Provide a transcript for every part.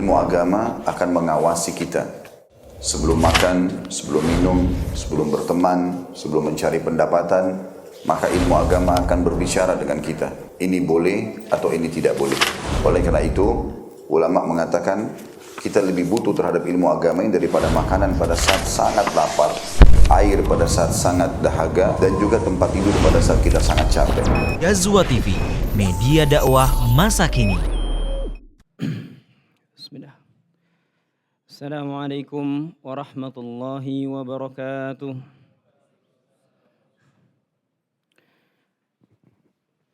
ilmu agama akan mengawasi kita. Sebelum makan, sebelum minum, sebelum berteman, sebelum mencari pendapatan, maka ilmu agama akan berbicara dengan kita. Ini boleh atau ini tidak boleh. Oleh karena itu, ulama mengatakan kita lebih butuh terhadap ilmu agama ini daripada makanan pada saat sangat lapar, air pada saat sangat dahaga, dan juga tempat tidur pada saat kita sangat capek. Ghazwa TV, media dakwah masa kini. Bismillah. Assalamualaikum warahmatullahi wabarakatuh.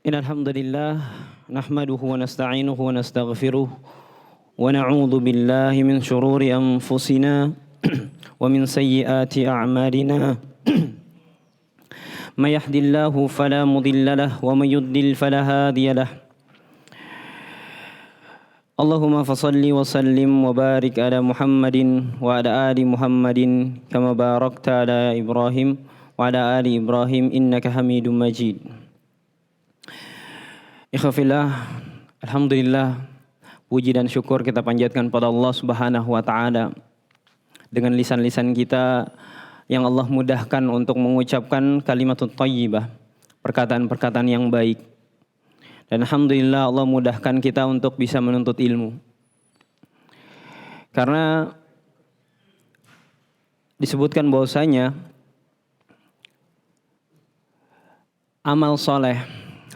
Innal hamdalillah nahmaduhu wa nasta'inuhu wa nastaghfiruh wa na'udzu billahi min shururi anfusina wa min sayyiati a'malina. May yahdihillahu fala mudilla lahu wa may yudlil fala hadiya lahu. Allahumma fasalli wa sallim wa barik ala Muhammadin wa ala ali Muhammadin kama barakta ala Ibrahim wa ala ali Ibrahim innaka Hamidum Majid. Ikhwafillah, alhamdulillah, puji dan syukur kita panjatkan pada Allah Subhanahu wa taala dengan lisan-lisan kita yang Allah mudahkan untuk mengucapkan kalimatut thayyibah, perkataan-perkataan yang baik. Dan alhamdulillah Allah mudahkan kita untuk bisa menuntut ilmu. Karena disebutkan bahwasanya amal soleh,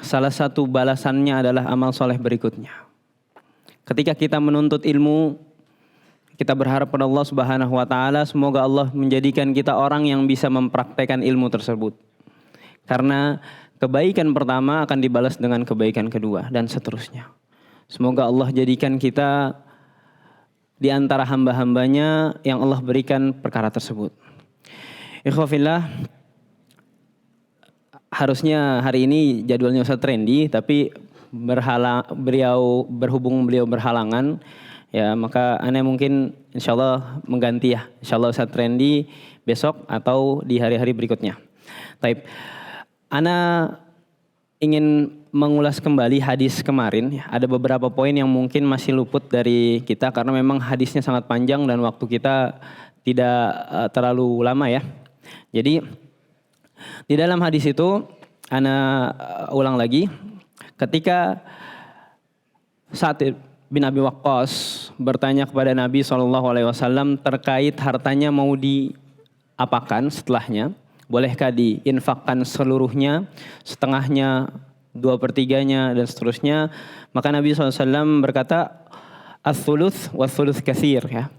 salah satu balasannya adalah amal soleh berikutnya. Ketika kita menuntut ilmu, kita berharap pada Allah Subhanahu wa taala semoga Allah menjadikan kita orang yang bisa mempraktekkan ilmu tersebut. Karena kebaikan pertama akan dibalas dengan kebaikan kedua dan seterusnya. Semoga Allah jadikan kita di antara hamba-hambanya yang Allah berikan perkara tersebut. Ikhwafillah, harusnya hari ini jadwalnya Ustaz Trendy, tapi berhubung beliau berhalangan, ya maka ana mungkin insyaallah mengganti ya. Insyaallah Ustaz Trendy besok atau di hari-hari berikutnya. Taib. Ana ingin mengulas kembali hadis kemarin. Ada beberapa poin yang mungkin masih luput dari kita karena memang hadisnya sangat panjang dan waktu kita tidak terlalu lama ya. Jadi di dalam hadis itu ana ulang lagi, ketika Sa'd bin Abi Waqqas bertanya kepada Nabi SAW terkait hartanya mau diapakan setelahnya. Bolehkah diinfakkan seluruhnya, setengahnya, 2/3-nya, dan seterusnya. Maka Nabi SAW berkata, Ats-tsuluts wa tsuluts katsir, ya.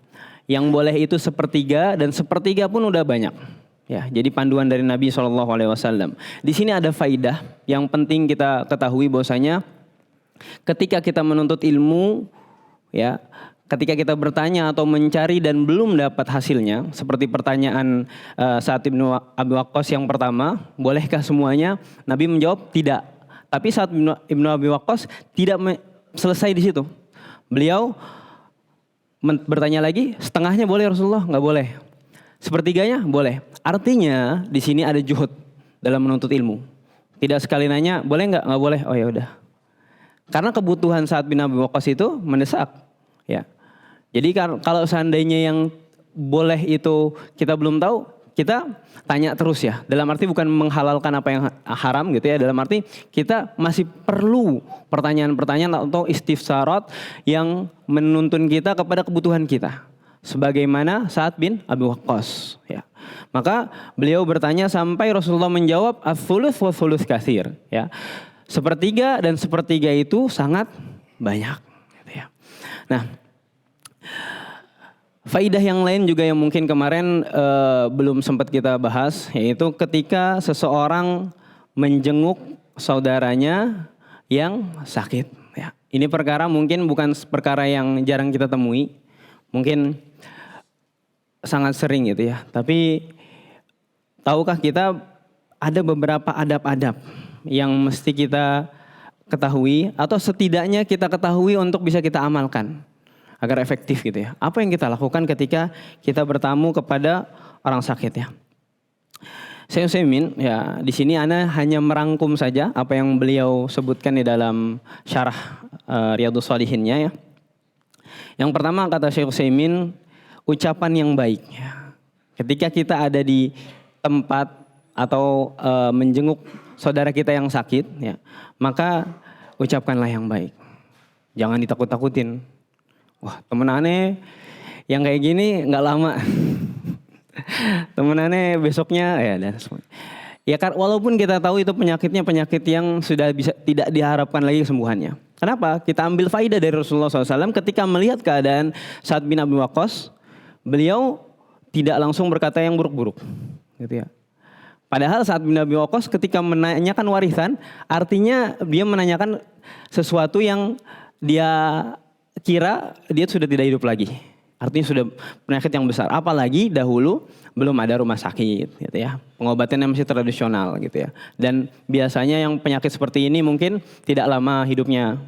Yang boleh itu 1/3 dan 1/3 pun udah banyak. Ya, jadi panduan dari Nabi SAW. Di sini ada faidah yang penting kita ketahui bahwasanya ketika kita menuntut ilmu, ya, ketika kita bertanya atau mencari dan belum dapat hasilnya, seperti pertanyaan Sa'd bin Abi Waqqas yang pertama, bolehkah semuanya? Nabi menjawab tidak. Tapi Sa'd bin Abi Waqqas tidak selesai di situ. Beliau bertanya lagi, setengahnya boleh Rasulullah? Enggak boleh. 1/3-nya boleh. Artinya di sini ada juhud dalam menuntut ilmu. Tidak sekali nanya, boleh enggak? Enggak boleh. Oh ya udah. Karena kebutuhan Sa'd bin Abi Waqqas itu mendesak, ya. Jadi kalau seandainya yang boleh itu kita belum tahu, kita tanya terus ya. Dalam arti bukan menghalalkan apa yang haram gitu ya. Dalam arti kita masih perlu pertanyaan-pertanyaan atau istifsarat yang menuntun kita kepada kebutuhan kita. Sebagaimana Sa'd bin Abi Waqqas, ya. Maka beliau bertanya sampai Rasulullah menjawab ats-tsuluts wa tsuluts katsir, ya. 1/3 dan 1/3 itu sangat banyak, gitu ya. Nah, faidah yang lain juga yang mungkin kemarin belum sempat kita bahas, yaitu ketika seseorang menjenguk saudaranya yang sakit. Ya, ini perkara mungkin bukan perkara yang jarang kita temui, mungkin sangat sering gitu ya. Tapi tahukah kita ada beberapa adab-adab yang mesti kita ketahui atau setidaknya kita ketahui untuk bisa kita amalkan agar efektif gitu ya. Apa yang kita lakukan ketika kita bertamu kepada orang sakit ya. Syekh Utsaimin ya di sini ana hanya merangkum saja apa yang beliau sebutkan di dalam syarah Riyadhus Shalihinnya ya. Yang pertama kata Syekh Utsaimin, ucapan yang baik. Ketika kita ada di tempat atau menjenguk saudara kita yang sakit, ya, maka ucapkanlah yang baik. Jangan ditakut-takutin. Wah, temen aneh yang kayak gini nggak lama. Temen aneh besoknya ya dan semuanya. Ya kan walaupun kita tahu itu penyakitnya penyakit yang sudah bisa tidak diharapkan lagi kesembuhannya. Kenapa? Kita ambil faidah dari Rasulullah SAW ketika melihat keadaan Sa'ad bin Abi Waqqas, beliau tidak langsung berkata yang buruk-buruk, gitu ya. Padahal Sa'ad bin Abi Waqqas ketika menanyakan warisan, artinya dia menanyakan sesuatu yang dia kira dia sudah tidak hidup lagi. Artinya sudah penyakit yang besar. Apalagi dahulu belum ada rumah sakit, gitu ya. Pengobatannya masih tradisional, gitu ya. Dan biasanya yang penyakit seperti ini mungkin tidak lama hidupnya.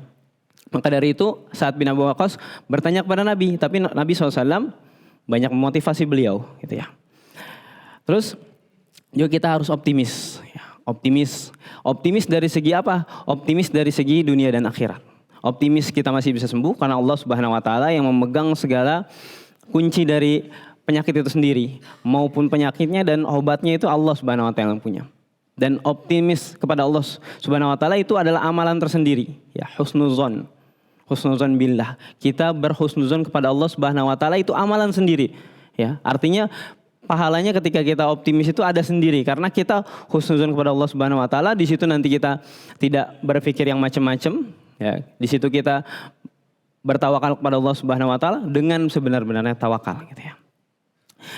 Maka dari itu Sa'ad bin Abi Waqqas bertanya kepada Nabi, tapi Nabi SAW banyak memotivasi beliau, gitu ya. Terus juga kita harus optimis, ya. Optimis dari segi apa? Optimis dari segi dunia dan akhirat. Optimis kita masih bisa sembuh karena Allah Subhanahu wa taala yang memegang segala kunci dari penyakit itu sendiri, maupun penyakitnya dan obatnya itu Allah Subhanahu wa taala yang punya. Dan optimis kepada Allah Subhanahu wa taala itu adalah amalan tersendiri, ya, husnuzon billah. Kita berhusnuzon kepada Allah Subhanahu wa taala itu amalan sendiri, ya. Artinya pahalanya ketika kita optimis itu ada sendiri karena kita husnuzon kepada Allah Subhanahu wa taala. Di situ nanti kita tidak berpikir yang macam-macam, ya. Di situ kita bertawakal kepada Allah Subhanahu wa taala dengan sebenar-benarnya tawakal, gitu ya.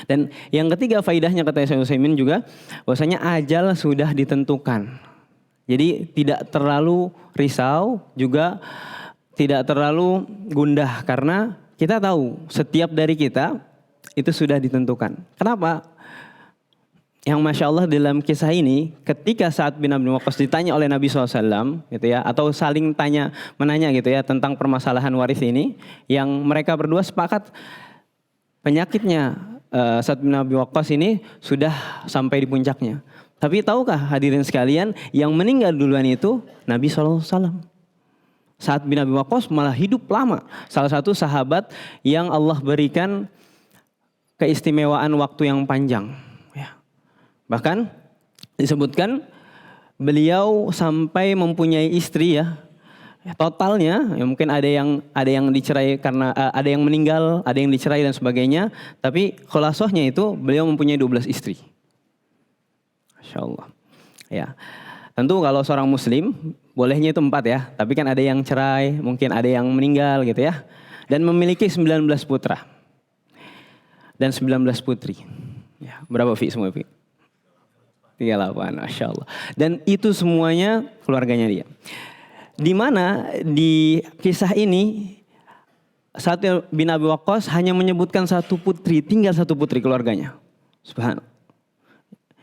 Dan yang ketiga faidahnya kata Syekh Utsaimin juga bahwasanya ajal sudah ditentukan. Jadi tidak terlalu risau, juga tidak terlalu gundah karena kita tahu setiap dari kita itu sudah ditentukan. Kenapa? Yang Masya Allah dalam kisah ini ketika Sa'ad bin Abi Waqqas ditanya oleh Nabi SAW, gitu ya, atau saling menanya gitu ya tentang permasalahan waris ini, yang mereka berdua sepakat penyakitnya Sa'ad bin Abi Waqqas ini sudah sampai di puncaknya. Tapi tahukah hadirin sekalian yang meninggal duluan itu Nabi SAW. Sa'ad bin Abi Waqqas malah hidup lama. Salah satu sahabat yang Allah berikan keistimewaan waktu yang panjang. Bahkan disebutkan beliau sampai mempunyai istri, ya. Totalnya ya mungkin ada yang dicerai karena ada yang meninggal, ada yang dicerai dan sebagainya, tapi khulasohnya itu beliau mempunyai 12 istri. Masya Allah. Ya. Tentu kalau seorang muslim bolehnya itu 4 ya, tapi kan ada yang cerai, mungkin ada yang meninggal gitu ya. Dan memiliki 19 putra. Dan 19 putri. Ya, berapa Fi semua Fi? 38, Masya Allah. Dan itu semuanya keluarganya dia. Di mana di kisah ini Sa'ad bin Abi Waqqas hanya menyebutkan 1 putri, tinggal 1 putri keluarganya. Subhanallah.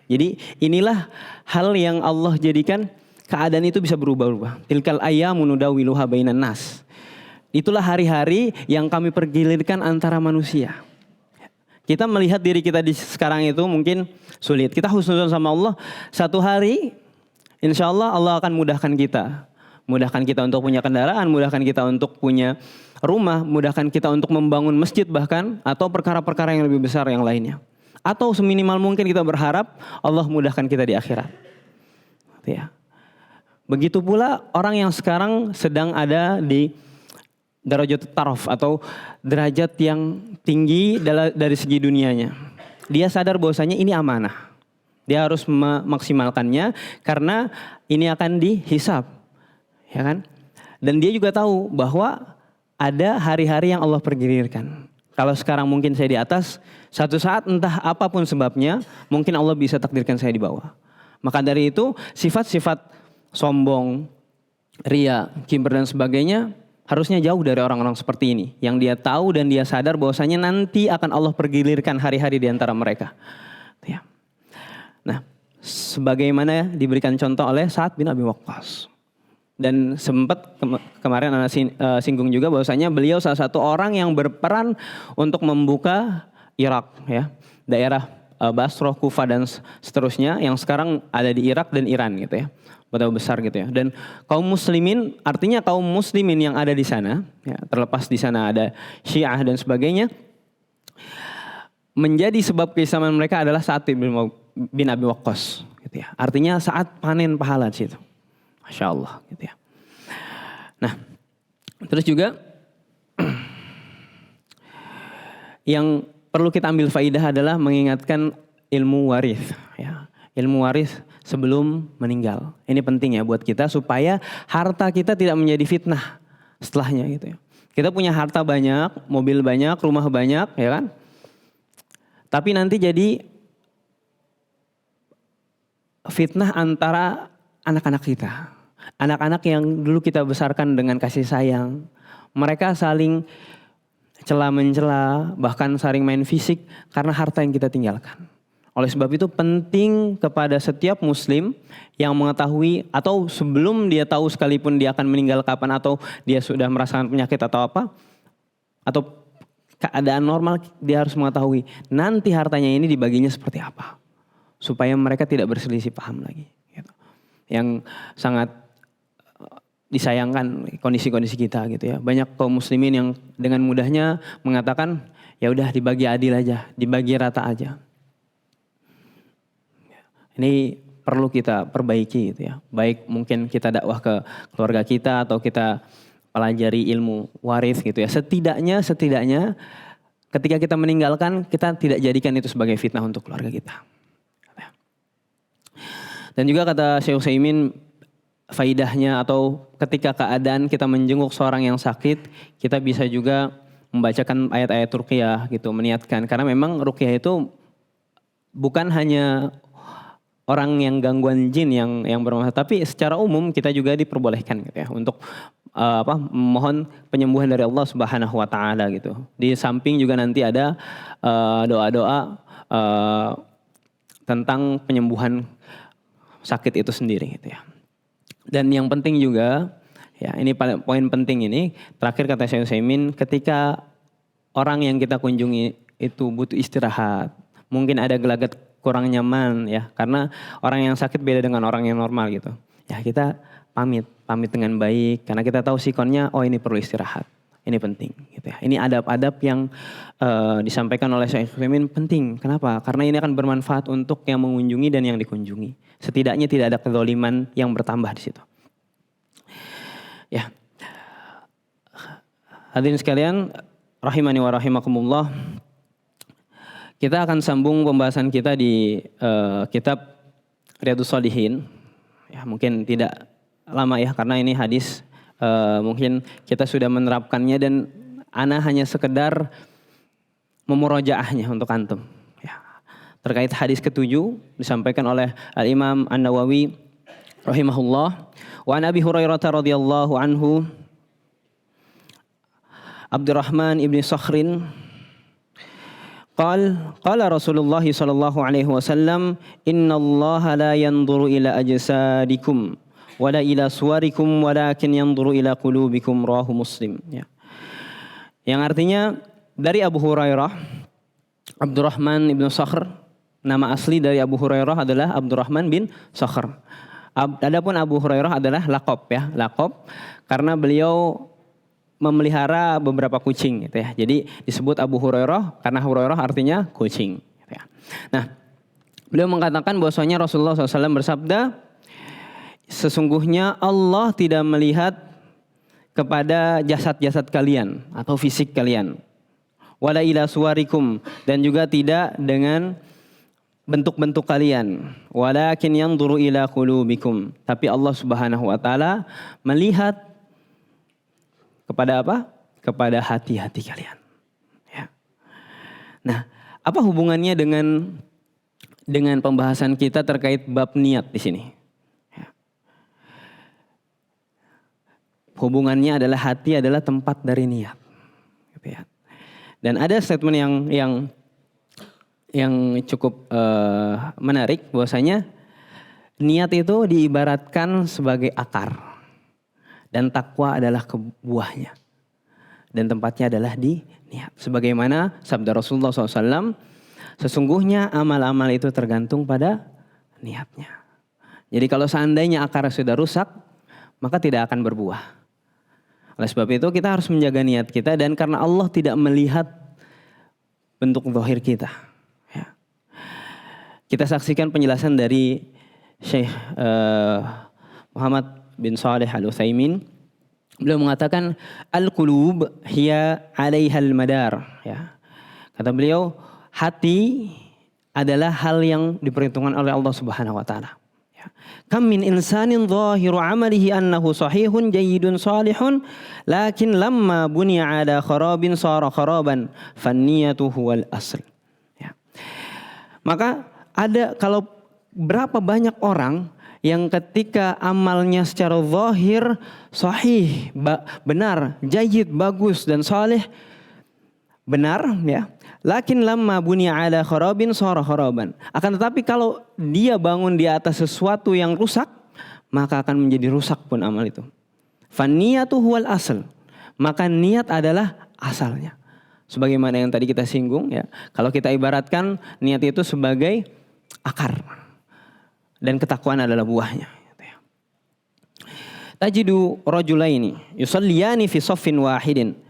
Jadi inilah hal yang Allah jadikan keadaan itu bisa berubah-ubah. Tilkal ayyamu nudawiluha bainan nas. Itulah hari-hari yang kami pergilirkan antara manusia. Kita melihat diri kita di sekarang itu mungkin sulit. Kita husnuzon sama Allah. Satu hari insya Allah Allah akan mudahkan kita. Mudahkan kita untuk punya kendaraan, mudahkan kita untuk punya rumah, mudahkan kita untuk membangun masjid bahkan. Atau perkara-perkara yang lebih besar yang lainnya. Atau seminimal mungkin kita berharap Allah mudahkan kita di akhirat. Ya. Begitu pula orang yang sekarang sedang ada di darajat taraf atau derajat yang tinggi dari segi dunianya. Dia sadar bahwasanya ini amanah. Dia harus memaksimalkannya karena ini akan dihisab. Ya kan? Dan dia juga tahu bahwa ada hari-hari yang Allah pergilirkan. Kalau sekarang mungkin saya di atas, satu saat entah apapun sebabnya, mungkin Allah bisa takdirkan saya di bawah. Maka dari itu sifat-sifat sombong, ria, kibir dan sebagainya harusnya jauh dari orang-orang seperti ini. Yang dia tahu dan dia sadar bahwasanya nanti akan Allah pergilirkan hari-hari di antara mereka. Ya. Nah, sebagaimana diberikan contoh oleh Sa'ad bin Abi Waqqas. Dan sempat kemarin Anda singgung juga bahwasanya beliau salah satu orang yang berperan untuk membuka Irak, ya, daerah Basrah, Kufah dan seterusnya yang sekarang ada di Irak dan Iran gitu ya. Betapa besar gitu ya. Dan kaum muslimin, artinya kaum muslimin yang ada di sana, ya, terlepas di sana ada Syiah dan sebagainya, menjadi sebab keislaman mereka adalah Sa'ad bin Abi Waqqas gitu ya. Artinya saat panen pahala di situ. Masya Allah gitu ya. Nah, terus juga yang perlu kita ambil faidah adalah mengingatkan ilmu waris ya. Ilmu waris sebelum meninggal. Ini penting ya buat kita supaya harta kita tidak menjadi fitnah setelahnya gitu ya. Kita punya harta banyak, mobil banyak, rumah banyak ya kan. Tapi nanti jadi fitnah antara anak-anak kita. Anak-anak yang dulu kita besarkan dengan kasih sayang. Mereka saling cela-mencela, bahkan saling main fisik karena harta yang kita tinggalkan. Oleh sebab itu penting kepada setiap muslim yang mengetahui atau sebelum dia tahu sekalipun dia akan meninggal kapan atau dia sudah merasakan penyakit atau apa, atau keadaan normal, dia harus mengetahui nanti hartanya ini dibaginya seperti apa. Supaya mereka tidak berselisih paham lagi. Gitu. Yang sangat disayangkan kondisi-kondisi kita gitu ya. Banyak kaum muslimin yang dengan mudahnya mengatakan ya udah dibagi adil aja, dibagi rata aja. Ini perlu kita perbaiki gitu ya. Baik mungkin kita dakwah ke keluarga kita atau kita pelajari ilmu waris gitu ya. Setidaknya ketika kita meninggalkan, kita tidak jadikan itu sebagai fitnah untuk keluarga kita. Dan juga kata Syekh Utsaimin, faidahnya atau ketika keadaan kita menjenguk seorang yang sakit, kita bisa juga membacakan ayat-ayat ruqyah gitu, meniatkan. Karena memang ruqyah itu bukan hanya orang yang gangguan jin yang bermasalah, tapi secara umum kita juga diperbolehkan gitu ya untuk mohon penyembuhan dari Allah Subhanahu wa taala gitu. Di samping juga nanti ada doa-doa tentang penyembuhan sakit itu sendiri gitu ya. Dan yang penting juga ya, ini poin penting ini, terakhir kata Syekh Utsaimin, ketika orang yang kita kunjungi itu butuh istirahat, mungkin ada gelagat kurang nyaman ya, karena orang yang sakit beda dengan orang yang normal gitu. Ya kita pamit dengan baik karena kita tahu sikonnya, oh ini perlu istirahat. Ini penting gitu ya. Ini adab-adab yang disampaikan oleh Syekh Utsaimin penting. Kenapa? Karena ini akan bermanfaat untuk yang mengunjungi dan yang dikunjungi. Setidaknya tidak ada kezaliman yang bertambah di situ. Ya. Hadirin sekalian, rahimani wa rahimakumullah. Kita akan sambung pembahasan kita di kitab Riyadhus Shalihin. Ya, mungkin tidak lama ya karena ini hadis mungkin kita sudah menerapkannya dan ana hanya sekedar memurojaahnya untuk antum. Ya. Terkait hadis ke-7 disampaikan oleh Al-Imam An-Nawawi rahimahullah. Wa an Abi Hurairah radhiyallahu anhu, Abdurrahman ibn Sakhrin qala Rasulullah sallallahu alaihi wasallam, innallaha la yanzuru ila ajsadikum wala ila suwarikum walakin yanzuru ila qulubikum, rawahu Muslim. Ya. Yang artinya dari Abu Hurairah, Abdurrahman ibn Sakhr, nama asli dari Abu Hurairah adalah Abdurrahman bin Sakhr. Adapun Abu Hurairah adalah laqab ya, laqab karena beliau memelihara beberapa kucing gitu ya. Jadi disebut Abu Hurairah karena Hurairah artinya kucing gitu ya. Nah, beliau mengatakan bahwasanya Rasulullah SAW bersabda, sesungguhnya Allah tidak melihat kepada jasad-jasad kalian atau fisik kalian. Wala ila suwarikum, dan juga tidak dengan bentuk-bentuk kalian. Walakin yanzuru ila qulubikum. Tapi Allah Subhanahu wa taala melihat kepada apa? Kepada hati-hati kalian. Ya. Nah, apa hubungannya dengan pembahasan kita terkait bab niat di sini? Ya. Hubungannya adalah hati adalah tempat dari niat. Gitu ya. Dan ada statement yang cukup menarik, bahwasanya niat itu diibaratkan sebagai akar. Dan takwa adalah buahnya. Dan tempatnya adalah di niat. Sebagaimana sabda Rasulullah SAW, Sesungguhnya amal-amal itu tergantung pada niatnya. Jadi kalau seandainya akar sudah rusak, maka tidak akan berbuah. Oleh sebab itu kita harus menjaga niat kita, dan karena Allah tidak melihat bentuk zahir kita. Ya. Kita saksikan penjelasan dari Syekh Muhammad bin Shalih Al-Utsaimin. Beliau mengatakan al-qulub hiya 'alaiha al-madar. Ya. Kata beliau, hati adalah hal yang diperhitungkan oleh Allah Subhanahu wa taala. Kam min insanin zahiru amalihi annahu sahihun jayyidun salihun lakin lamma buniya ala kharabin sara kharaban fanniyatu huwal asl. Ya. Maka ada kalau berapa banyak orang yang ketika amalnya secara zahir sahih, benar, jayyid, bagus dan saleh, benar ya. Lakin lamma bunya ala kharabin sara kharaban. Akan tetapi kalau dia bangun di atas sesuatu yang rusak, maka akan menjadi rusak pun amal itu. Fanniyatu huwal asl. Maka niat adalah asalnya. Sebagaimana yang tadi kita singgung ya. Kalau kita ibaratkan niat itu sebagai akar. Dan ketakwaan adalah buahnya. Tajidu rajulaini yusalliyani fi shaffin wahidin.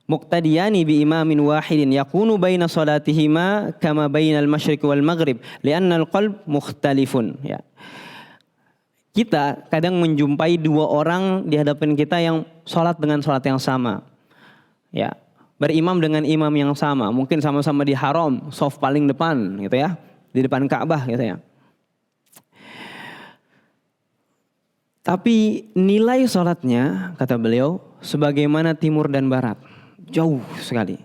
Muqtadiyani bi imamin wahidin yakunu baina salatihima kama bainal masyriq wal maghrib li'anna al-qalb mukhtalifun ya. Kita kadang menjumpai dua orang di hadapan kita yang salat dengan salat yang sama. Ya, berimam dengan imam yang sama, mungkin sama-sama di haram, shaf paling depan gitu ya, di depan Ka'bah gitu ya. Tapi nilai salatnya kata beliau sebagaimana timur dan barat. Jauh sekali.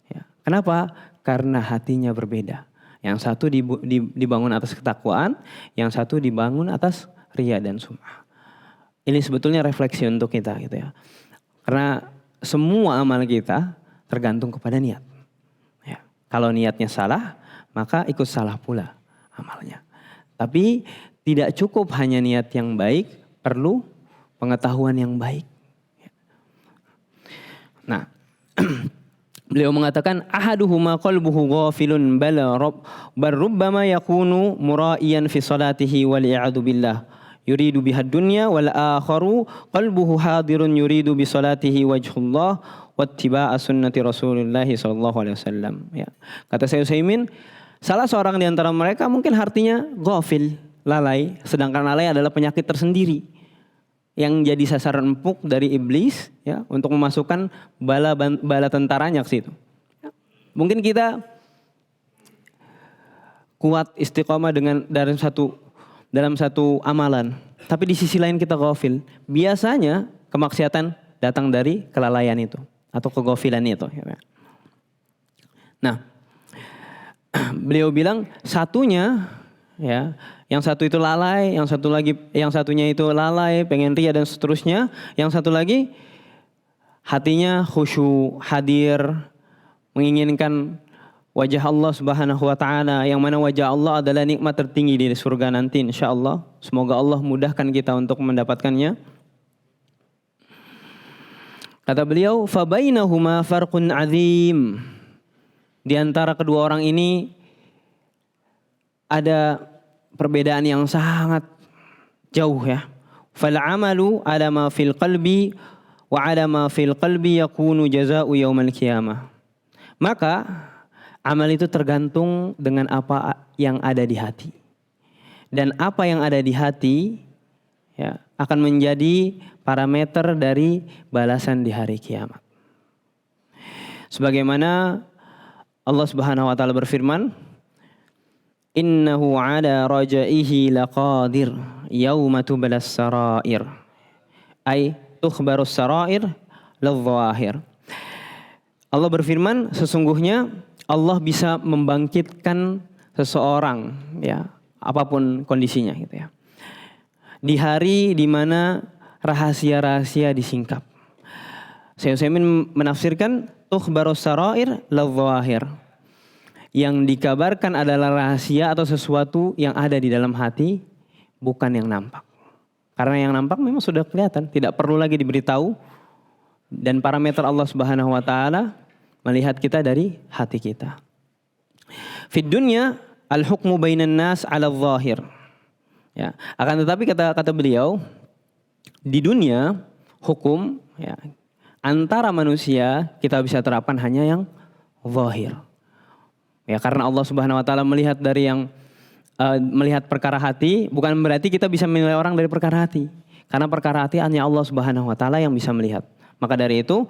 Ya. Kenapa? Karena hatinya berbeda. Yang satu dibangun atas ketakwaan, yang satu dibangun atas riya dan sum'ah. Ini sebetulnya refleksi untuk kita gitu ya. Karena semua amal kita tergantung kepada niat. Ya. Kalau niatnya salah, maka ikut salah pula amalnya. Tapi tidak cukup hanya niat yang baik, perlu pengetahuan yang baik. Nah, beliau mengatakan ahaduhuma qalbuhu ghafilun bal rubbama yakunu mura'iyan fi salatihi wal i'adu billah yuridu biha dunya wal akharu qalbuhu hadirun yuridu bi salatihi wajhullah wattiba'a sunnati Rasulullah sallallahu alaihi wasallam ya. Kata Syekh Utsaimin, salah seorang di antara mereka mungkin hatinya ghafil, lalai, sedangkan lalai adalah penyakit tersendiri yang jadi sasaran empuk dari iblis ya untuk memasukkan bala tentaranya ke situ. Ya. Mungkin kita kuat istiqomah dalam satu amalan, tapi di sisi lain kita ghafil. Biasanya kemaksiatan datang dari kelalaian itu atau keghafilan itu. Ya. Nah, beliau bilang satunya ya, yang satu itu lalai, yang satunya itu lalai, pengen ria dan seterusnya. Yang satu lagi hatinya khusyuk, hadir, menginginkan wajah Allah Subhanahu wa taala, yang mana wajah Allah adalah nikmat tertinggi di surga nanti insyaallah. Semoga Allah mudahkan kita untuk mendapatkannya. Kata beliau, fa bainahuma farqun azim. Di antara kedua orang ini ada perbedaan yang sangat jauh ya. Fal amalu ala ma fil qalbi wa ala ma fil qalbi yakunu jazaa'u yaumil qiyamah. Maka amal itu tergantung dengan apa yang ada di hati. Dan apa yang ada di hati ya akan menjadi parameter dari balasan di hari kiamat. Sebagaimana Allah Subhanahu wa taala berfirman, innahu ala rajaihi laqadir yauma tublas sarair ay tukhbarus sarair ladh-dhahir. Allah berfirman, sesungguhnya Allah bisa membangkitkan seseorang ya, apapun kondisinya gitu ya. Di hari di mana rahasia-rahasia disingkap. Syekh Utsaimin menafsirkan tukhbarus sarair ladh-dhahir. Yang dikabarkan adalah rahasia atau sesuatu yang ada di dalam hati, bukan yang nampak. Karena yang nampak memang sudah kelihatan, tidak perlu lagi diberitahu. Dan parameter Allah Subhanahu wa taala melihat kita dari hati kita. Fid dunya al-hukmu bainan nas 'ala adh-dhahir. Ya, akan tetapi kata beliau, di dunia hukum ya, antara manusia kita bisa terapkan hanya yang zahir. Ya, karena Allah Subhanahu wa taala melihat dari yang melihat perkara hati, bukan berarti kita bisa menilai orang dari perkara hati. Karena perkara hati hanya Allah Subhanahu wa taala yang bisa melihat. Maka dari itu,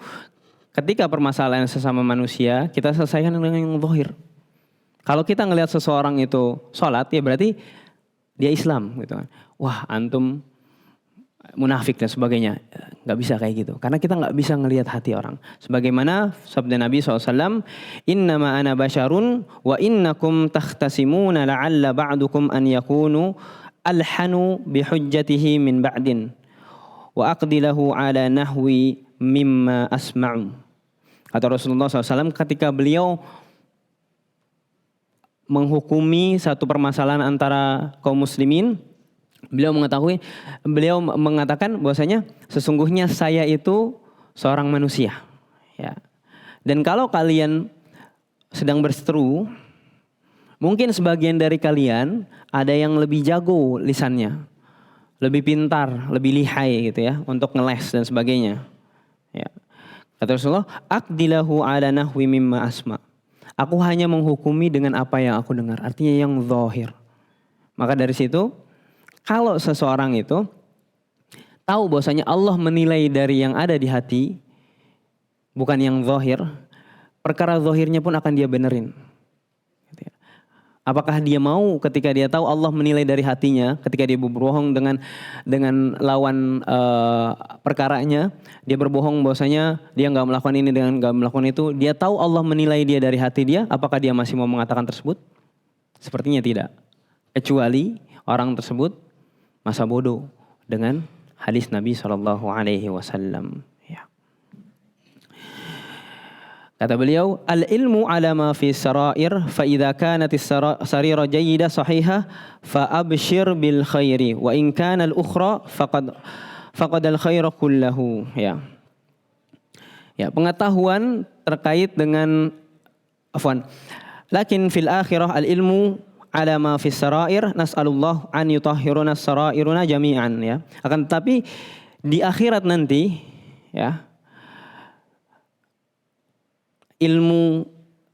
ketika permasalahan sesama manusia, kita selesaikan dengan yang zahir. Kalau kita ngelihat seseorang itu sholat, ya berarti dia Islam gitu kan. Wah, antum munafik dan sebagainya. Nggak bisa kayak gitu. Karena kita nggak bisa ngelihat hati orang. Sebagaimana sabda Nabi SAW, innama ana basyarun wa innakum takhtasimuna la'alla ba'dukum an yakunu alhanu bihujjatihi min ba'din wa aqdilahu ala nahwi mimma asma'u. Kata Rasulullah SAW ketika beliau menghukumi satu permasalahan antara kaum muslimin, beliau mengatakan bahwasanya sesungguhnya saya itu seorang manusia. Ya. Dan kalau kalian sedang berseteru, mungkin sebagian dari kalian ada yang lebih jago lisannya, lebih pintar, lebih lihai gitu ya, untuk ngeles dan sebagainya. Ya. Kata Rasulullah, aqdilahu ala nahwi mimma asma. Aku hanya menghukumi dengan apa yang aku dengar. Artinya yang zahir. Maka dari situ, kalau seseorang itu tahu bahwasanya Allah menilai dari yang ada di hati, bukan yang zahir, perkara zahirnya pun akan dia benerin. Apakah dia mau ketika dia tahu Allah menilai dari hatinya, ketika dia berbohong dengan lawan perkaranya, dia berbohong bahwasanya dia nggak melakukan ini dengan nggak melakukan itu, dia tahu Allah menilai dia dari hati dia, apakah dia masih mau mengatakan tersebut? Sepertinya tidak. Kecuali orang tersebut masa bodoh dengan hadis Nabi SAW. Kata beliau, al-ilmu ala ma fi sarair fa idza kanat as-sarira jayyida sahihah fa abshir bil khairi wa in kana al-ukhra faqad al-khaira kullahu. Ya. Ya, pengetahuan terkait dengan lakin fil akhirah al-ilmu ala ma fi sarair nas'alullah an yutahhiruna as-sarairuna jami'an ya. Akan tetapi di akhirat nanti ya, ilmu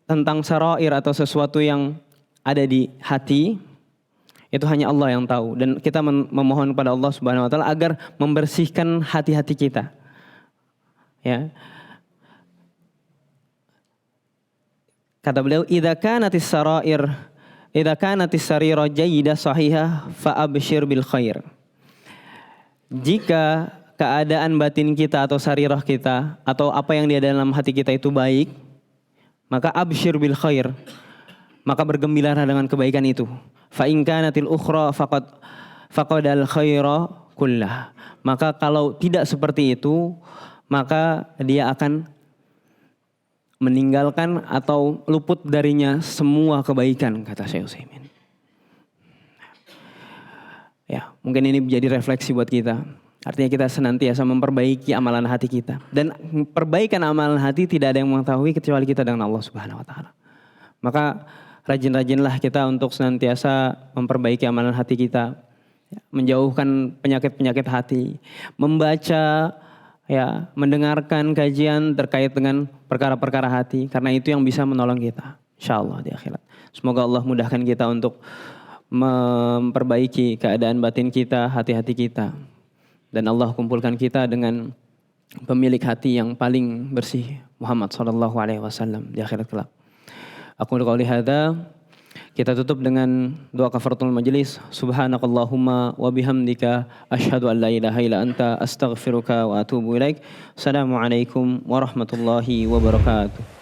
tentang sarair atau sesuatu yang ada di hati itu hanya Allah yang tahu, dan kita memohon kepada Allah Subhanahu wa taala agar membersihkan hati-hati kita. Ya. Kata beliau, idza kanatis sarira jayyida sahihah fa abshir bil khair. Jika keadaan batin kita atau sarirah kita atau apa yang di dalam hati kita itu baik, maka abshir bil khair, maka bergembiralah dengan kebaikan itu. Fa in kanatil ukhra faqad al khaira kullah. Maka kalau tidak seperti itu, maka dia akan meninggalkan atau luput darinya semua kebaikan, kata Syekh Utsaimin. Ya, mungkin ini menjadi refleksi buat kita. Artinya kita senantiasa memperbaiki amalan hati kita. Dan perbaikan amalan hati tidak ada yang mengetahui kecuali kita dengan Allah Subhanahu wa taala. Maka rajin-rajinlah kita untuk senantiasa memperbaiki amalan hati kita. Menjauhkan penyakit-penyakit hati. Membaca, ya, mendengarkan kajian terkait dengan perkara-perkara hati. Karena itu yang bisa menolong kita, insyaallah di akhirat. Semoga Allah mudahkan kita untuk memperbaiki keadaan batin kita, hati-hati kita. Dan Allah kumpulkan kita dengan pemilik hati yang paling bersih, Muhammad SAW di akhirat kelak. Aku qouli hadza, kita tutup dengan doa kafaratul majlis. Subhanakallahumma wa bihamdika asyhadu an la ilaha illa anta astaghfiruka wa atubu ilaik. Assalamualaikum warahmatullahi wabarakatuh.